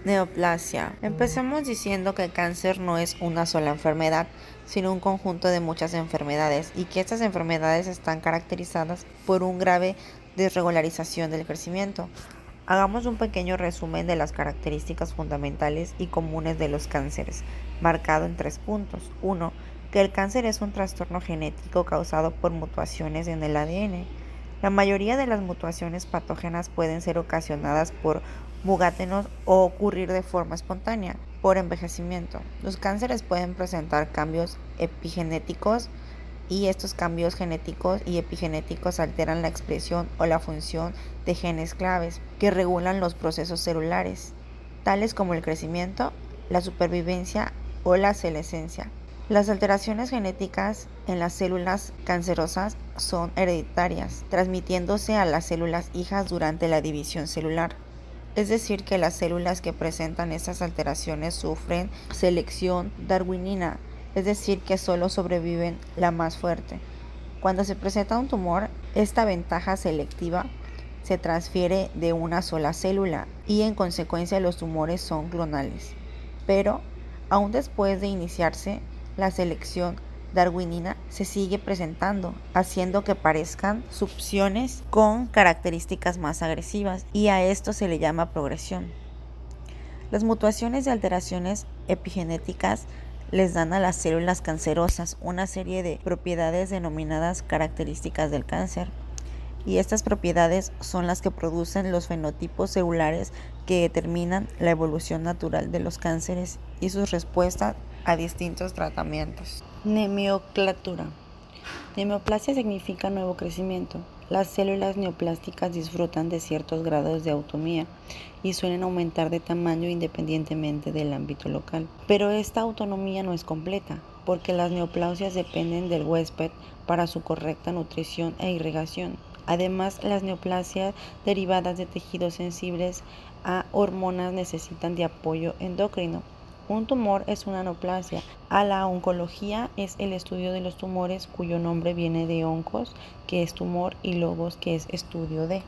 Neoplasia. Empecemos diciendo que el cáncer no es una sola enfermedad, sino un conjunto de muchas enfermedades y que estas enfermedades están caracterizadas por un grave desregularización del crecimiento. Hagamos un pequeño resumen de las características fundamentales y comunes de los cánceres, marcado en 3 puntos. 1. Que el cáncer es un trastorno genético causado por mutaciones en el ADN. La mayoría de las mutaciones patógenas pueden ser ocasionadas por mutágenos o ocurrir de forma espontánea, por envejecimiento. Los cánceres pueden presentar cambios epigenéticos y estos cambios genéticos y epigenéticos alteran la expresión o la función de genes claves que regulan los procesos celulares, tales como el crecimiento, la supervivencia o la senescencia. Las alteraciones genéticas en las células cancerosas son hereditarias, transmitiéndose a las células hijas durante la división celular. Es decir, que las células que presentan estas alteraciones sufren selección darwinina, es decir, que solo sobreviven la más fuerte. Cuando se presenta un tumor, esta ventaja selectiva se transfiere de una sola célula y en consecuencia los tumores son clonales. Pero, aún después de iniciarse la selección darwinina, se sigue presentando, haciendo que parezcan subciones con características más agresivas, y a esto se le llama progresión. Las mutaciones y alteraciones epigenéticas les dan a las células cancerosas una serie de propiedades denominadas características del cáncer, y estas propiedades son las que producen los fenotipos celulares que determinan la evolución natural de los cánceres y sus respuestas a distintos tratamientos. Neoplasia. Neoplasia significa nuevo crecimiento. Las células neoplásticas disfrutan de ciertos grados de autonomía y suelen aumentar de tamaño independientemente del ámbito local. Pero esta autonomía no es completa, porque las neoplasias dependen del huésped para su correcta nutrición e irrigación. Además, las neoplasias derivadas de tejidos sensibles a hormonas necesitan de apoyo endocrino. Un tumor es una neoplasia. A la oncología es el estudio de los tumores, cuyo nombre viene de oncos, que es tumor, y logos, que es estudio de.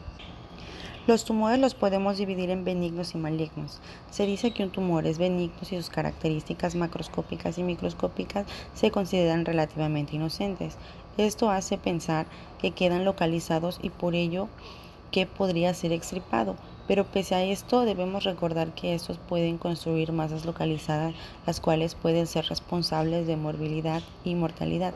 Los tumores los podemos dividir en benignos y malignos. Se dice que un tumor es benigno si sus características macroscópicas y microscópicas se consideran relativamente inocentes. Esto hace pensar que quedan localizados y por ello que podría ser extirpado. Pero pese a esto, debemos recordar que estos pueden construir masas localizadas, las cuales pueden ser responsables de morbilidad y mortalidad.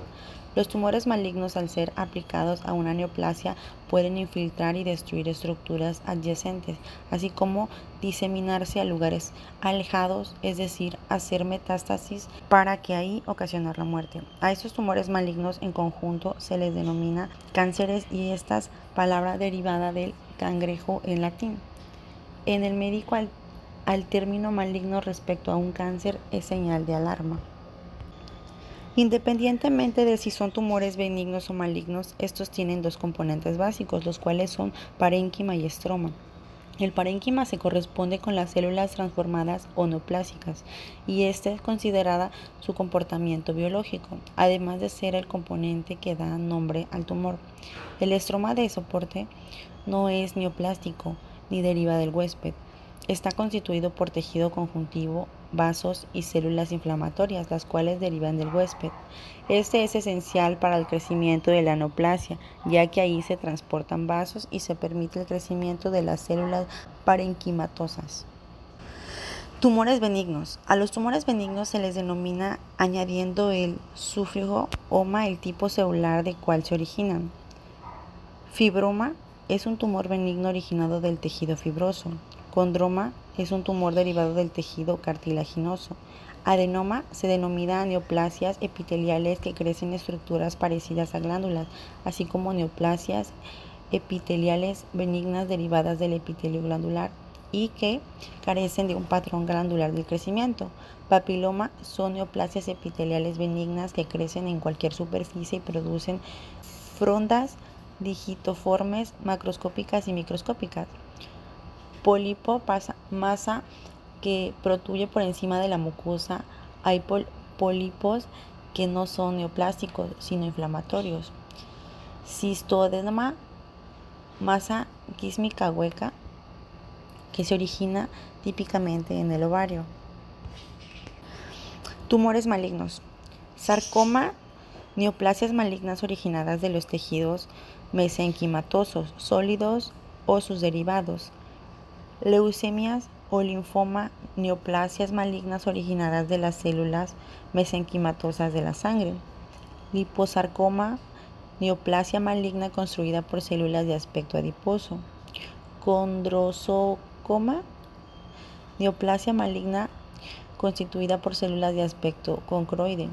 Los tumores malignos, al ser aplicados a una neoplasia, pueden infiltrar y destruir estructuras adyacentes, así como diseminarse a lugares alejados, es decir, hacer metástasis para que ahí ocasionar la muerte. A estos tumores malignos en conjunto se les denomina cánceres, y esta palabra derivada del cangrejo en latín. En el médico, al término maligno respecto a un cáncer es señal de alarma. Independientemente de si son tumores benignos o malignos, estos tienen dos componentes básicos, los cuales son parénquima y estroma. El parénquima se corresponde con las células transformadas o neoplásicas, y esta es considerada su comportamiento biológico, además de ser el componente que da nombre al tumor. El estroma de soporte no es neoplástico ni deriva del huésped. Está constituido por tejido conjuntivo, vasos y células inflamatorias, las cuales derivan del huésped. Este es esencial para el crecimiento de la neoplasia, ya que ahí se transportan vasos y se permite el crecimiento de las células parenquimatosas. Tumores benignos. A los tumores benignos se les denomina añadiendo el sufijo -oma el tipo celular de cual se originan. Fibroma es un tumor benigno originado del tejido fibroso. Condroma es un tumor derivado del tejido cartilaginoso. Adenoma se denomina neoplasias epiteliales que crecen en estructuras parecidas a glándulas, así como neoplasias epiteliales benignas derivadas del epitelio glandular y que carecen de un patrón glandular del crecimiento. Papiloma son neoplasias epiteliales benignas que crecen en cualquier superficie y producen frondas digitoformes macroscópicas y microscópicas. Pólipo, masa que protruye por encima de la mucosa. Hay pólipos que no son neoplásticos, sino inflamatorios. Cistoderma, masa quísmica hueca que se origina típicamente en el ovario. Tumores malignos. Sarcoma, neoplasias malignas originadas de los tejidos mesenquimatosos sólidos o sus derivados. Leucemias o linfoma, neoplasias malignas originadas de las células mesenquimatosas de la sangre. Liposarcoma, neoplasia maligna construida por células de aspecto adiposo. Condrosarcoma, neoplasia maligna constituida por células de aspecto concroide.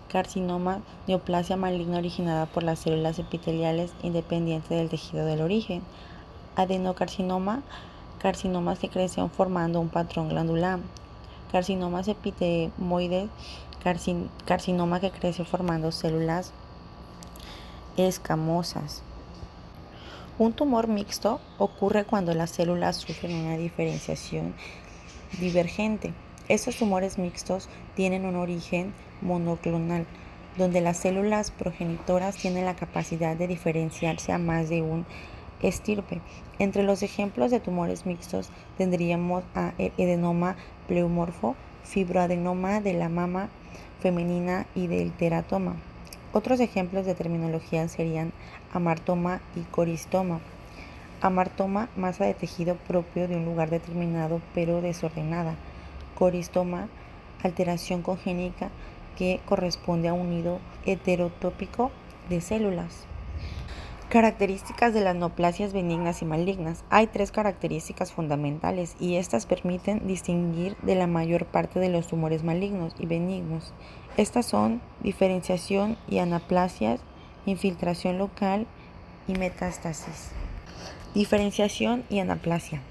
Carcinoma, neoplasia maligna originada por las células epiteliales independiente del tejido del origen. Adenocarcinoma, carcinomas que crecen formando un patrón glandular. Carcinomas epitemoides, carcinoma que crece formando células escamosas. Un tumor mixto ocurre cuando las células sufren una diferenciación divergente. Estos tumores mixtos tienen un origen monoclonal, donde las células progenitoras tienen la capacidad de diferenciarse a más de un estirpe. Entre los ejemplos de tumores mixtos tendríamos a adenoma pleomorfo, fibroadenoma de la mama femenina y del teratoma. Otros ejemplos de terminología serían amartoma y coristoma. Amartoma, masa de tejido propio de un lugar determinado pero desordenada. Coristoma, alteración congénita que corresponde a un nido heterotópico de células. Características de las neoplasias benignas y malignas. Hay 3 características fundamentales y estas permiten distinguir de la mayor parte de los tumores malignos y benignos. Estas son diferenciación y anaplasias, infiltración local y metástasis. Diferenciación y anaplasia.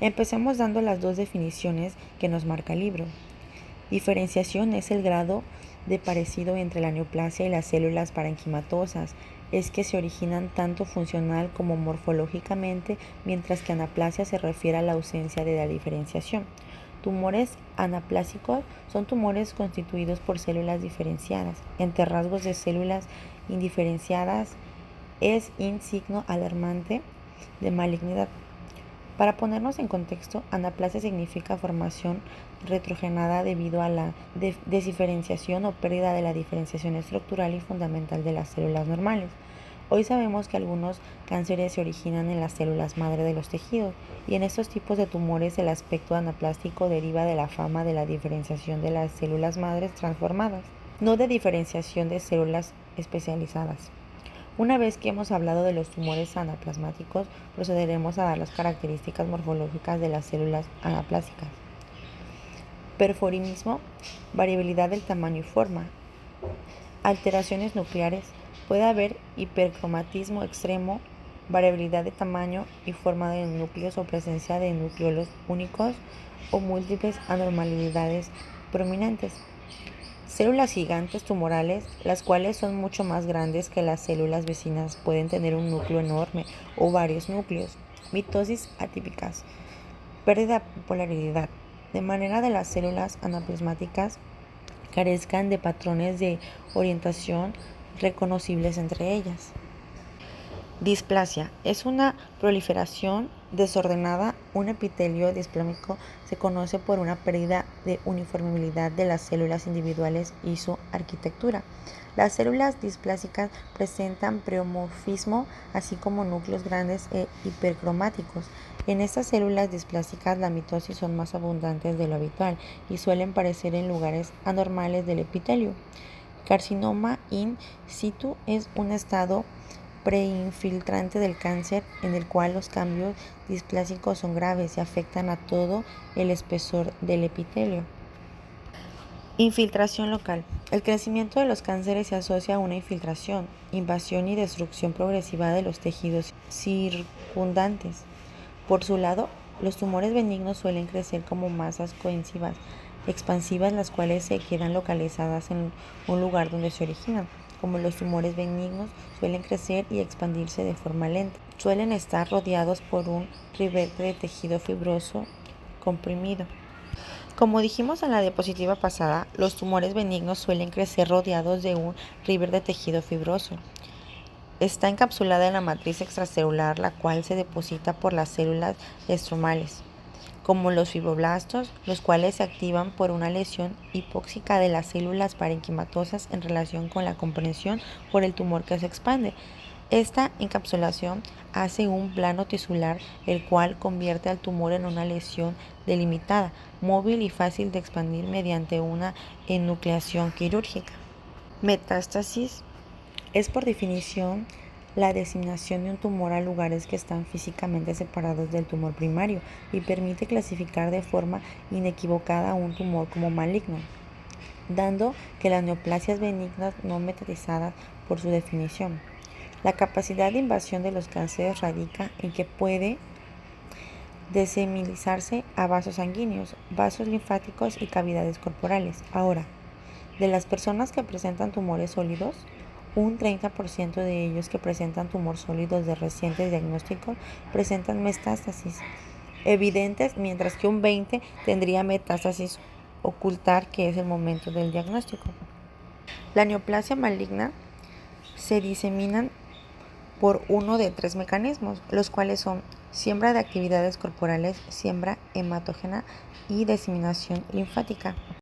Empecemos dando las 2 definiciones que nos marca el libro. Diferenciación es el grado de parecido entre la neoplasia y las células parenquimatosas. Es que se originan tanto funcional como morfológicamente, mientras que anaplasia se refiere a la ausencia de la diferenciación. Tumores anaplásicos son tumores constituidos por células diferenciadas. Entre rasgos de células indiferenciadas es un signo alarmante de malignidad. Para ponernos en contexto, anaplasia significa formación retrogenada debido a la desdiferenciación o pérdida de la diferenciación estructural y fundamental de las células normales. Hoy sabemos que algunos cánceres se originan en las células madre de los tejidos y en estos tipos de tumores el aspecto anaplástico deriva de la fama de la diferenciación de las células madres transformadas, no de diferenciación de células especializadas. Una vez que hemos hablado de los tumores anaplasmáticos, procederemos a dar las características morfológicas de las células anaplásicas. Perforismo, variabilidad del tamaño y forma. Alteraciones nucleares. Puede haber hipercromatismo extremo, variabilidad de tamaño y forma de núcleos o presencia de núcleos únicos o múltiples anormalidades prominentes. Células gigantes tumorales, las cuales son mucho más grandes que las células vecinas, pueden tener un núcleo enorme o varios núcleos. Mitosis atípicas, pérdida de polaridad, de manera de las células anaplasmáticas carezcan de patrones de orientación reconocibles entre ellas. Displasia es una proliferación desordenada. Un epitelio displásico se conoce por una pérdida de uniformidad de las células individuales y su arquitectura. Las células displásicas presentan pleomorfismo, así como núcleos grandes e hipercromáticos. En estas células displásicas la mitosis son más abundantes de lo habitual y suelen aparecer en lugares anormales del epitelio. Carcinoma in situ es un estado preinfiltrante del cáncer en el cual los cambios displásicos son graves y afectan a todo el espesor del epitelio. Infiltración local. El crecimiento de los cánceres se asocia a una infiltración, invasión y destrucción progresiva de los tejidos circundantes. Por su lado, los tumores benignos suelen crecer como masas cohesivas, expansivas, las cuales se quedan localizadas en un lugar donde se originan. Como los tumores benignos suelen crecer y expandirse de forma lenta. Suelen estar rodeados por un ribete de tejido fibroso comprimido. Como dijimos en la diapositiva pasada, los tumores benignos suelen crecer rodeados de un ribete de tejido fibroso. Está encapsulada en la matriz extracelular, la cual se deposita por las células estromales. como los fibroblastos, los cuales se activan por una lesión hipóxica de las células parenquimatosas en relación con la comprensión por el tumor que se expande. Esta encapsulación hace un plano tisular, el cual convierte al tumor en una lesión delimitada, móvil y fácil de expandir mediante una enucleación quirúrgica. Metástasis es por definición la designación de un tumor a lugares que están físicamente separados del tumor primario y permite clasificar de forma inequivocada un tumor como maligno, dando que las neoplasias benignas no metatizadas por su definición. La capacidad de invasión de los cánceres radica en que puede diseminarse a vasos sanguíneos, vasos linfáticos y cavidades corporales. Ahora, de las personas que presentan tumores sólidos, un 30% de ellos que presentan tumores sólidos de reciente diagnóstico presentan metástasis evidentes, mientras que un 20% tendría metástasis ocultar, que es el momento del diagnóstico. La neoplasia maligna se diseminan por uno de 3 mecanismos, los cuales son siembra de actividades corporales, siembra hematógena y diseminación linfática.